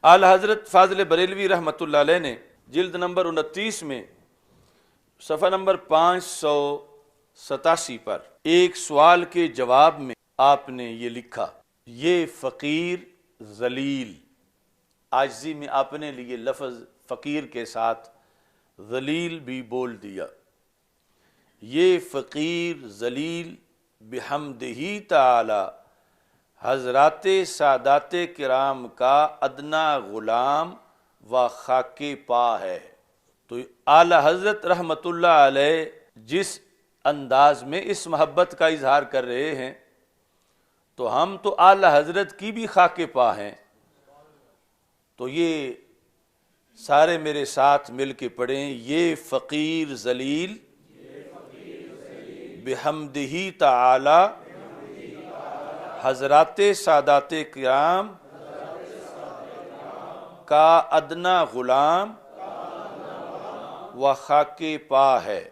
اعلی حضرت فاضل بریلوی رحمۃ اللہ علیہ نے جلد نمبر 29 میں صفحہ نمبر 587 پر ایک سوال کے جواب میں آپ نے یہ لکھا، یہ فقیر ذلیل، عاجزی میں آپ نے لیے لفظ فقیر کے ساتھ ذلیل بھی بول دیا، یہ فقیر ذلیل بحمدہ تعالی حضرات سادات کرام کا ادنا غلام و خاک پا ہے۔ تو اعلی حضرت رحمت اللہ علیہ جس انداز میں اس محبت کا اظہار کر رہے ہیں تو ہم تو اعلی حضرت کی بھی خاک پا ہیں، تو یہ سارے میرے ساتھ مل کے پڑھیں، یہ فقیر ذلیل بحمدہ تعالی حضرات سادات کرام کا ادنا غلام و خاک پا ہے،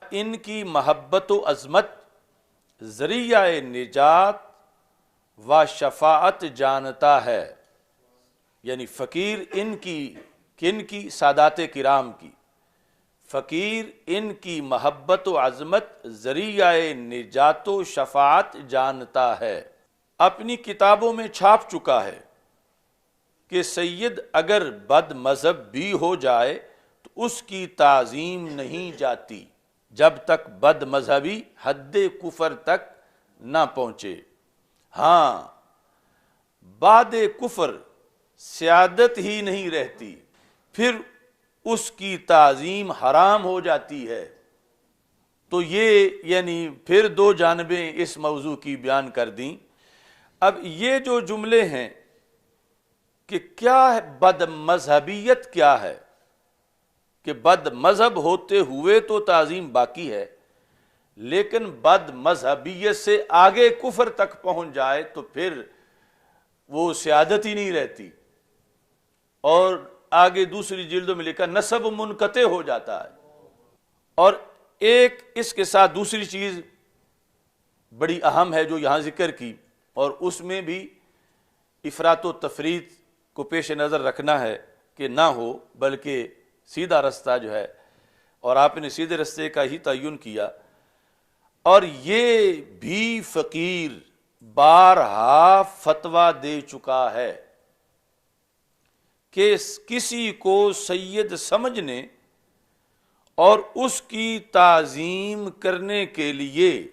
ان کی محبت و عظمت ذریعہ نجات و شفاعت جانتا ہے۔ یعنی فقیر ان کی سادات کرام کی، فقیر ان کی محبت و عظمت ذریعہ نجات و شفاعت جانتا ہے۔ اپنی کتابوں میں چھاپ چکا ہے کہ سید اگر بد مذہب بھی ہو جائے تو اس کی تعظیم نہیں جاتی جب تک بد مذہبی حد کفر تک نہ پہنچے۔ ہاں، بعد کفر سیادت ہی نہیں رہتی، پھر اس کی تعظیم حرام ہو جاتی ہے۔ تو یہ یعنی پھر دو جانبیں اس موضوع کی بیان کر دیں۔ اب یہ جو جملے ہیں کہ کیا ہے بد مذہبیت، کیا ہے کہ بد مذہب ہوتے ہوئے تو تعظیم باقی ہے، لیکن بد مذہبیت سے آگے کفر تک پہنچ جائے تو پھر وہ سیادت ہی نہیں رہتی، اور آگے دوسری جلدوں میں لکھا نسب منقطع ہو جاتا ہے۔ اور ایک اس کے ساتھ دوسری چیز بڑی اہم ہے جو یہاں ذکر کی، اور اس میں بھی افراط و تفریط کو پیش نظر رکھنا ہے کہ نہ ہو، بلکہ سیدھا رستہ جو ہے، اور آپ نے سیدھے رستے کا ہی تعین کیا۔ اور یہ بھی فقیر بارہا فتویٰ دے چکا ہے کہ کسی کو سید سمجھنے اور اس کی تعظیم کرنے کے لیے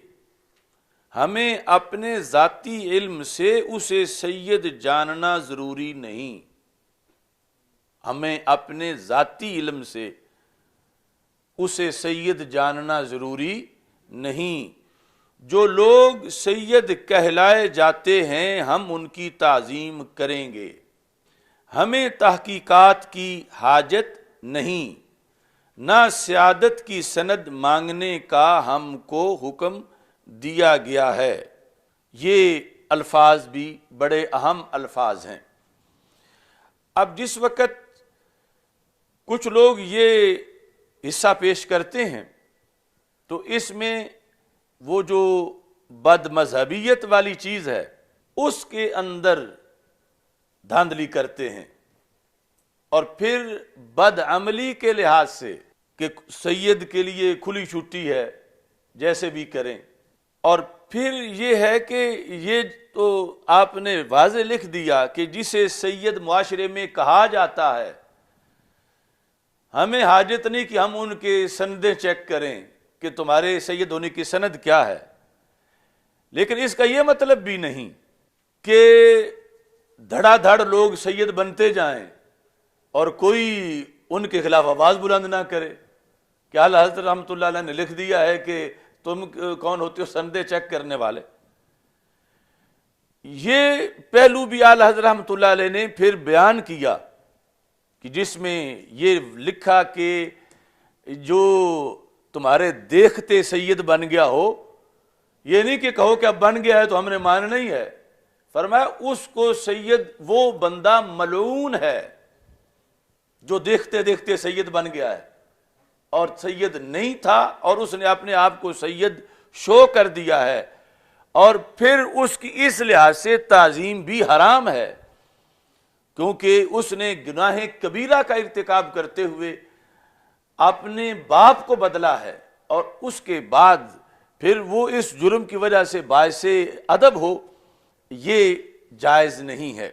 ہمیں اپنے ذاتی علم سے اسے سید جاننا ضروری نہیں، ہمیں اپنے ذاتی علم سے اسے سید جاننا ضروری نہیں۔ جو لوگ سید کہلائے جاتے ہیں ہم ان کی تعظیم کریں گے، ہمیں تحقیقات کی حاجت نہیں، نہ سیادت کی سند مانگنے کا ہم کو حکم دیا گیا ہے۔ یہ الفاظ بھی بڑے اہم الفاظ ہیں۔ اب جس وقت کچھ لوگ یہ حصہ پیش کرتے ہیں تو اس میں وہ جو بد مذہبیت والی چیز ہے اس کے اندر دھاندلی کرتے ہیں، اور پھر بد عملی کے لحاظ سے کہ سید کے لیے کھلی چھٹی ہے جیسے بھی کریں، اور پھر یہ ہے کہ یہ تو آپ نے واضح لکھ دیا کہ جسے سید معاشرے میں کہا جاتا ہے، ہمیں حاجت نہیں کہ ہم ان کے سندیں چیک کریں کہ تمہارے سید ہونے کی سند کیا ہے، لیکن اس کا یہ مطلب بھی نہیں کہ دھڑا دھڑ لوگ سید بنتے جائیں اور کوئی ان کے خلاف آواز بلند نہ کرے کہ اعلیٰ حضرت رحمۃ اللہ علیہ نے لکھ دیا ہے کہ تم کون ہوتے ہو سندیں چیک کرنے والے۔ یہ پہلو بھی اعلیٰ حضرت رحمۃ اللہ علیہ نے پھر بیان کیا کہ جس میں یہ لکھا کہ جو تمہارے دیکھتے سید بن گیا ہو، یہ نہیں کہ کہو کہ اب بن گیا ہے تو ہم نے ماننا ہی ہے، فرمایا اس کو سید وہ بندہ ملعون ہے جو دیکھتے دیکھتے سید بن گیا ہے اور سید نہیں تھا اور اس نے اپنے آپ کو سید شو کر دیا ہے، اور پھر اس کی اس لحاظ سے تعظیم بھی حرام ہے۔ کیونکہ اس نے گناہ کبیرہ کا ارتکاب کرتے ہوئے اپنے باپ کو بدلا ہے، اور اس کے بعد پھر وہ اس جرم کی وجہ سے باعث ادب ہو، یہ جائز نہیں ہے۔